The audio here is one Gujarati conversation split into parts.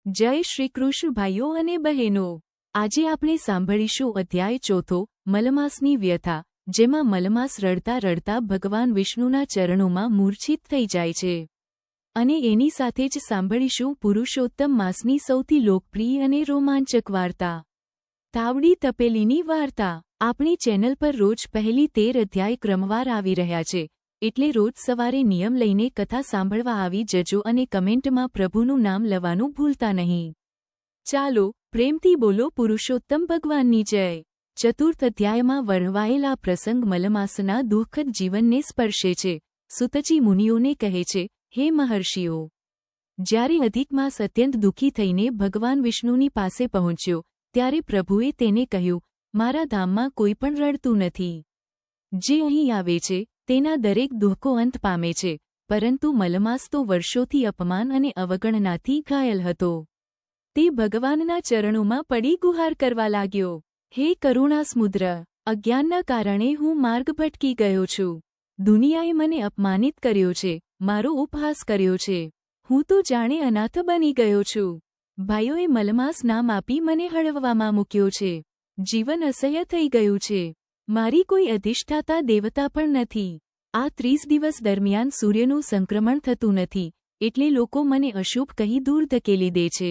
જય શ્રી કૃષ્ણ ભાઈઓ અને બહેનો, આજે આપણે સાંભળીશું અધ્યાય 4 મલમાસની વ્યથા, જેમાં મલમાસ રડતા રડતા ભગવાન વિષ્ણુના ચરણોમાં મૂર્છિત થઈ જાય છે. અને એની સાથે જ સાંભળીશું પુરુષોત્તમ માસની સૌથી લોકપ્રિય અને રોમાંચક વાર્તા, તાવડી તપેલીની વાર્તા. આપણી ચેનલ પર રોજ પહેલી 13 અધ્યાય ક્રમવાર આવી રહ્યા છે, એટલે રોજ સવારે નિયમ લઈને કથા સાંભળવા આવી જજો અને કમેન્ટમાં પ્રભુનું નામ લેવાનું ભૂલતા નહીં. ચાલો પ્રેમથી બોલો પુરુષોત્તમ ભગવાનની જય. ચતુર્થ અધ્યાયમાં વર્ણવાયેલ આ પ્રસંગ મલમાસના દુઃખદ જીવનને સ્પર્શે છે. સુતજી મુનિઓને કહે છે, હે મહર્ષિઓ, જ્યારે અધિક માસ અત્યંત દુઃખી થઈને ભગવાન વિષ્ણુની પાસે પહોંચ્યો, ત્યારે પ્રભુએ તેને કહ્યું, મારા ધામમાં કોઈ પણ રડતું નથી. જે અહીં આવે છે તેના દરેક દુઃખો અંત પામે છે, પરંતુ મલમાસ તો વર્ષોથી અપમાન અને અવગણનાથી ઘાયલ હતો. તે ભગવાનના ચરણોમાં પડી ગુહાર કરવા લાગ્યો, હે કરુણાસમુદ્ર, અજ્ઞાનના કારણે હું માર્ગ ભટકી ગયો છું. દુનિયાએ મને અપમાનિત કર્યો છે, મારો ઉપહાસ કર્યો છે. હું તો જાણે અનાથ બની ગયો છું. ભાઈઓએ મલમાસ નામ આપી મને હળવવામાં મૂક્યો છે. જીવન અસહ્ય થઈ ગયું છે. મારી કોઈ અધિષ્ઠાતા દેવતા પણ નથી. આ 30 દિવસ દરમિયાન સૂર્યનું સંક્રમણ થતું નથી, એટલે લોકો મને અશુભ કહી દૂર ધકેલી દે છે.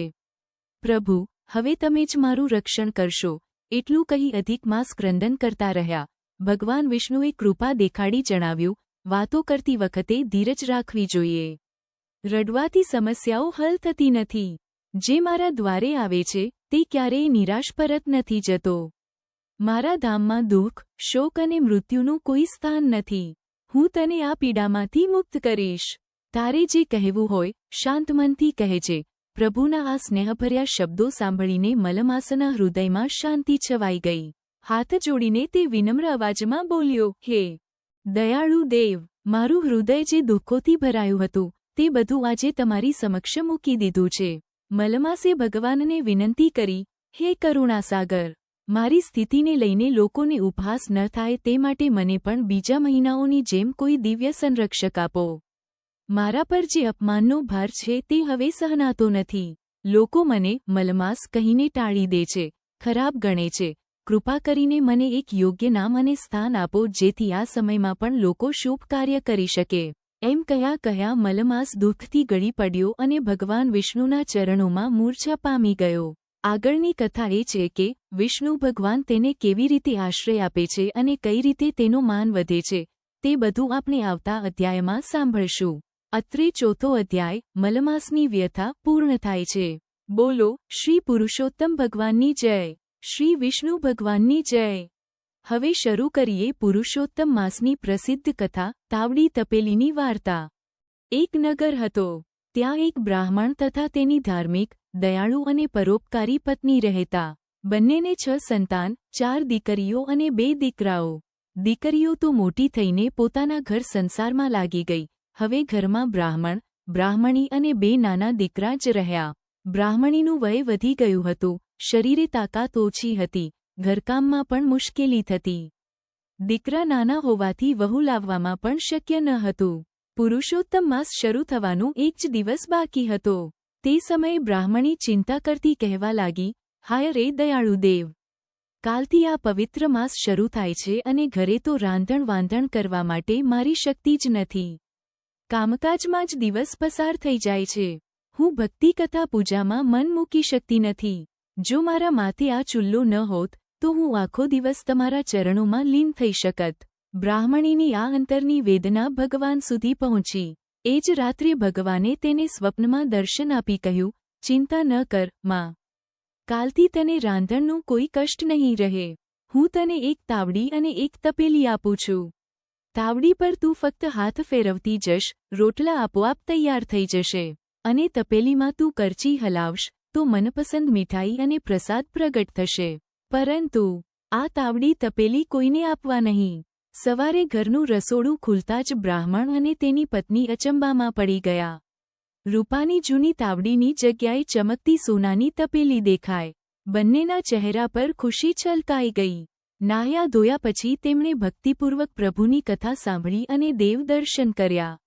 પ્રભુ, હવે તમે જ મારું રક્ષણ કરશો. એટલું કહી અધિક માસ ક્રંદન કરતા રહ્યા. ભગવાન વિષ્ણુએ કૃપા દેખાડી જણાવ્યું, વાતો કરતી વખતે ધીરજ રાખવી જોઈએ. રડવાથી સમસ્યાઓ હલ થતી નથી. જે મારા દ્વારે આવે છે તે ક્યારેય નિરાશ પરત નથી જતો. મારા ધામમાં દુઃખ, શોક અને મૃત્યુનું કોઈ સ્થાન નથી. હું તને આ પીડામાંથી મુક્ત કરીશ. તારે જે કહેવું હોય શાંત મનથી કહેજે. પ્રભુના આ સ્નેહભર્યા શબ્દો સાંભળીને મલમાસના હૃદયમાં શાંતિ છવાઈ ગઈ. હાથ જોડીને તે વિનમ્ર અવાજમાં બોલ્યો, હે દયાળુ દેવ, મારું હૃદય જે દુઃખોથી ભરાયું હતું તે બધું આજે તમારી સમક્ષ મૂકી દીધું છે. મલમાસે ભગવાનને વિનંતી કરી, હે કરુણાસાગર, મારી સ્થિતિને લઈને લોકોને ઉપહાસ ન થાય તે માટે મને પણ બીજા મહિનાઓની જેમ કોઈ દિવ્ય સંરક્ષક આપો. મારા પર જે અપમાનનો ભાર છે તે હવે સહનાતો નથી. લોકો મને મલમાસ કહીને ટાળી દે છે, ખરાબ ગણે છે. કૃપા કરીને મને એક યોગ્ય નામ અને સ્થાન આપો, જેથી આ સમયમાં પણ લોકો શુભ કાર્ય કરી શકે. એમ કહ્યા મલમાસ દુઃખથી ગળી પડ્યો અને ભગવાન વિષ્ણુના ચરણોમાં મૂર્છા પામી ગયો. આગળની કથા એ છે કે વિષ્ણુ ભગવાન તેને કેવી રીતે આશ્રય આપે છે અને કઈ રીતે તેનો માન વધે છે, તે બધું આપણે આવતા અધ્યાયમાં સાંભળશું. અત્રે ચોથો અધ્યાય મલમાસની વ્યથા પૂર્ણ થાય છે. બોલો શ્રી પુરુષોત્તમ ભગવાનની જય. શ્રી વિષ્ણુ ભગવાનની જય. હવે શરૂ કરીએ પુરુષોત્તમ માસની પ્રસિદ્ધ કથા, તાવડી તપેલીની વાર્તા. એક નગર હતો. ત્યાં એક બ્રાહ્મણ તથા તેની ધાર્મિક, દયાળુ અને પરોપકારી પત્ની રહેતા. બંનેને 6 સંતાન, 4 દીકરીઓ અને 2 દીકરાઓ. દીકરીઓ તો મોટી થઈને પોતાના ઘર સંસારમાં લાગી ગઈ. હવે ઘરમાં બ્રાહ્મણ, બ્રાહ્મણી અને 2 નાના દીકરા જ રહ્યા. બ્રાહ્મણીનું વય વધી ગયું હતું, શરીરે તાકાત ઓછી હતી, ઘરકામમાં પણ મુશ્કેલી થતી. દીકરા નાના હોવાથી વહુ લાવવામાં પણ શક્ય ન હતું. પુરુષોત્તમ માસ શરૂ થવાનું એક જ દિવસ બાકી હતો. તે સમયે બ્રાહ્મણી ચિંતા કરતી કહેવા લાગી, હાય રે દયાળુ દેવ, કાલથી આ પવિત્ર માસ શરૂ થાય છે અને ઘરે તો રાંધણ વાંધણ કરવા માટે મારી શક્તિ જ નથી. કામકાજમાં જ દિવસ પસાર થઈ જાય છે. હું ભક્તિ કથા પૂજામાં મન મૂકી શકતી નથી. જો મારા માથે આ ચૂલ્લો ન હોત તો હું આખો દિવસ તમારા ચરણોમાં લીન થઈ શકત. બ્રાહ્મણીની આ અંતરની વેદના ભગવાન સુધી પહોંચી. એ જ રાત્રે ભગવાને તેને સ્વપ્નમાં દર્શન આપી કહ્યું, ચિંતા ન કર માં, કાલથી તને રાંધણનું કોઈ કષ્ટ નહીં રહે. હું તને એક તાવડી અને એક તપેલી આપું છું. તાવડી પર તું ફક્ત હાથ ફેરવતી જશ, રોટલા આપોઆપ તૈયાર થઈ જશે. અને તપેલીમાં તું કરચી હલાવશ તો મનપસંદ મીઠાઈ અને પ્રસાદ પ્રગટ થશે. પરંતુ આ તાવડી તપેલી કોઈને આપવા નહીં. સવારે ઘરનું રસોડું ખુલતા જ બ્રાહ્મણ અને તેની પત્ની અચંબામાં પડી ગયા. રૂપાની જૂની તાવડીની જગ્યાએ ચમકતી સોનાની તપેલી દેખાય. બંનેના ચહેરા પર ખુશી છલકાઈ ગઈ. નાહ્યા ધોયા પછી તેમણે ભક્તિપૂર્વક પ્રભુની કથા સાંભળી અને દેવ દર્શન કર્યા.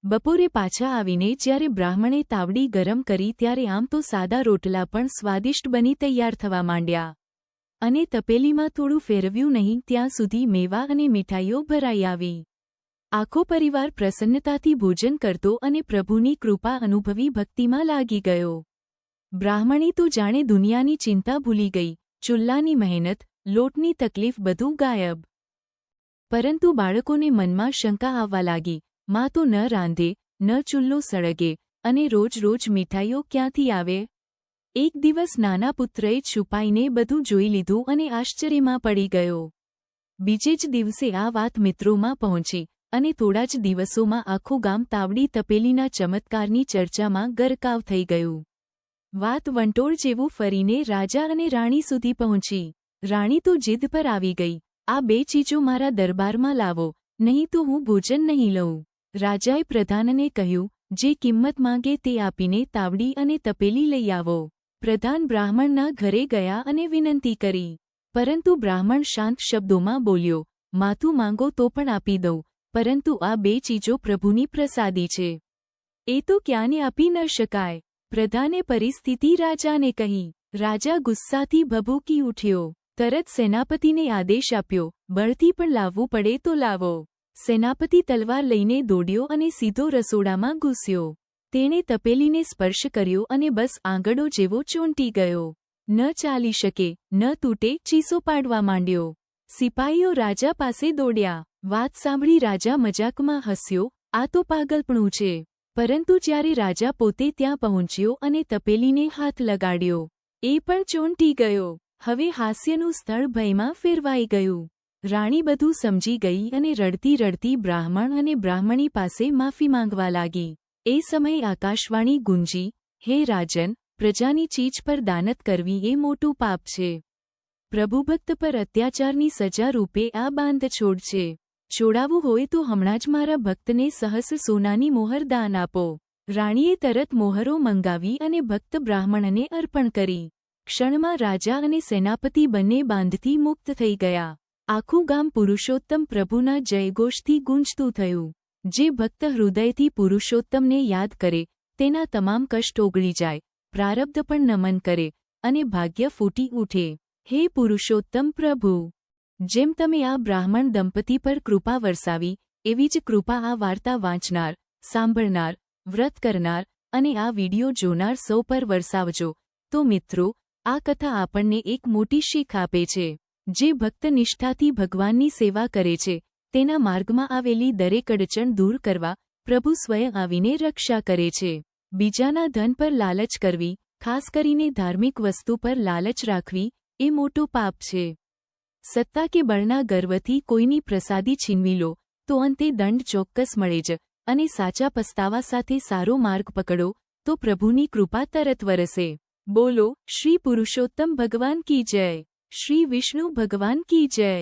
બપોરે પાછા આવીને જ્યારે બ્રાહ્મણે તાવડી ગરમ કરી ત્યારે આમ તો સાદા રોટલા પણ સ્વાદિષ્ટ બની તૈયાર થવા માંડ્યા. અને તપેલીમાં થોડું ફેરવ્યું નહીં ત્યાં સુધી મેવા અને મીઠાઈઓ ભરાઈ આવી. આખો પરિવાર પ્રસન્નતાથી ભોજન કરતો અને પ્રભુની કૃપા અનુભવી ભક્તિમાં લાગી ગયો. બ્રાહ્મણી તો જાણે દુનિયાની ચિંતા ભૂલી ગઈ. ચૂલ્લાની મહેનત, લોટની તકલીફ બધું ગાયબ. પરંતુ બાળકોને મનમાં શંકા આવવા લાગી. માં તો ન રાંધે, ન ચૂલ્લો સળગે, અને રોજ રોજ મીઠાઈઓ ક્યાંથી આવે? એક દિવસ નાના પુત્રએ છુપાઈને બધું જોઈ લીધું અને આશ્ચર્યમાં પડી ગયો. બીજે જ દિવસે આ વાત મિત્રોમાં પહોંચી અને થોડા જ દિવસોમાં આખું ગામ તાવડી તપેલીના ચમત્કારની ચર્ચામાં ગરકાવ થઈ ગયું. વાત વંટોળ જેવું ફરીને રાજા અને રાણી સુધી પહોંચી. રાણી તો જીદ પર આવી ગઈ, આ બે ચીજો મારા દરબારમાં લાવો, નહીં તો હું ભોજન નહીં લઉં. રાજાએ પ્રધાનને કહ્યું, જે કિંમત માંગે તે આપીને તાવડી અને તપેલી લઈ આવો. પ્રધાન બ્રાહ્મણના ઘરે ગયા અને વિનંતી કરી. પરંતુ બ્રાહ્મણ શાંત શબ્દોમાં બોલ્યો, માથું માંગો તો પણ આપી દઉં, પરંતુ આ બે ચીજો પ્રભુની પ્રસાદી છે. એ તો ક્યાંને આપી ન શકાય. પ્રધાને પરિસ્થિતિ રાજાને કહી. રાજા ગુસ્સાથી ભભૂકી ઉઠ્યો. તરત સેનાપતિને આદેશ આપ્યો, બળથી પણ લાવવું પડે તો લાવો. સેનાપતિ તલવાર લઈને દોડ્યો અને સીધો રસોડામાં ઘૂસ્યો. તેણે તપેલીને સ્પર્શ કર્યો અને બસ આંગળો જેવો ચોંટી ગયો. ન ચાલી શકે, ન તૂટે, ચીસો પાડવા માંડ્યો. સિપાહીઓ રાજા પાસે દોડ્યા. વાત સાંભળી રાજા મજાકમાં હસ્યો, આ તો પાગલપણું છે. પરંતુ જ્યારે રાજા પોતે ત્યાં પહોંચ્યો અને તપેલીને હાથ લગાડ્યો, એ પણ ચોંટી ગયો. હવે હાસ્યનું સ્થળ ભયમાં ફેરવાઈ ગયું. રાણી બધું સમજી ગઈ અને રડતી રડતી બ્રાહ્મણ અને બ્રાહ્મણી પાસે માફી માંગવા લાગી. એ સમયે આકાશવાણી ગુંજી, હે રાજન, પ્રજાની ચીજ પર દાનત કરવી એ મોટું પાપ છે. પ્રભુભક્ત પર અત્યાચારની સજા રૂપે આ બાંધછોડ છે. છોડાવવું હોય તો હમણાં જ મારા ભક્તને સહસ્ર સોનાની મોહર દાન આપો. રાણીએ તરત મોહરો મંગાવી અને ભક્ત બ્રાહ્મણને અર્પણ કરી. ક્ષણમાં રાજા અને સેનાપતિ બંને બાંધથી મુક્ત થઈ ગયા. આખું ગામ પુરુષોત્તમ પ્રભુના જયઘોષથી ગુંજતું થયું. જે ભક્ત હૃદયથી પુરુષોત્તમને યાદ કરે, તેના તમામ કષ્ટ ઓગળી જાય, પ્રારબ્ધ પણ નમન કરે, અને ભાગ્ય ફૂટી ઉઠે. હે પુરુષોત્તમ પ્રભુ, જેમ તમે આ બ્રાહ્મણ દંપતી પર કૃપા વરસાવી, એવી જ કૃપા આ વાર્તા વાંચનાર, સાંભળનાર, વ્રત કરનાર અને આ વિડિયો જોનાર સૌ પર વરસાવજો. તો મિત્રો, આ કથા આપણને એક મોટી શીખ આપે છે. જે ભક્ત નિષ્ઠાથી ભગવાનની સેવા કરે છે, તેના માર્ગમાં આવેલી દરેક અડચણ દૂર કરવા પ્રભુ સ્વયં આવીને રક્ષા કરે છે. બીજાના ધન પર લાલચ કરવી, ખાસ કરીને ધાર્મિક વસ્તુ પર લાલચ રાખવી, એ મોટો પાપ છે. સત્તા કે બળના ગર્વથી કોઈની પ્રસાદી છીનવી લો તો અંતે દંડ ચોક્કસ મળે જ, અને સાચા પસ્તાવા સાથે સારો માર્ગ પકડો તો પ્રભુની કૃપા તરત વરસે. બોલો શ્રી પુરુષોત્તમ ભગવાન કી જય. શ્રી વિષ્ણુ ભગવાન કી જય.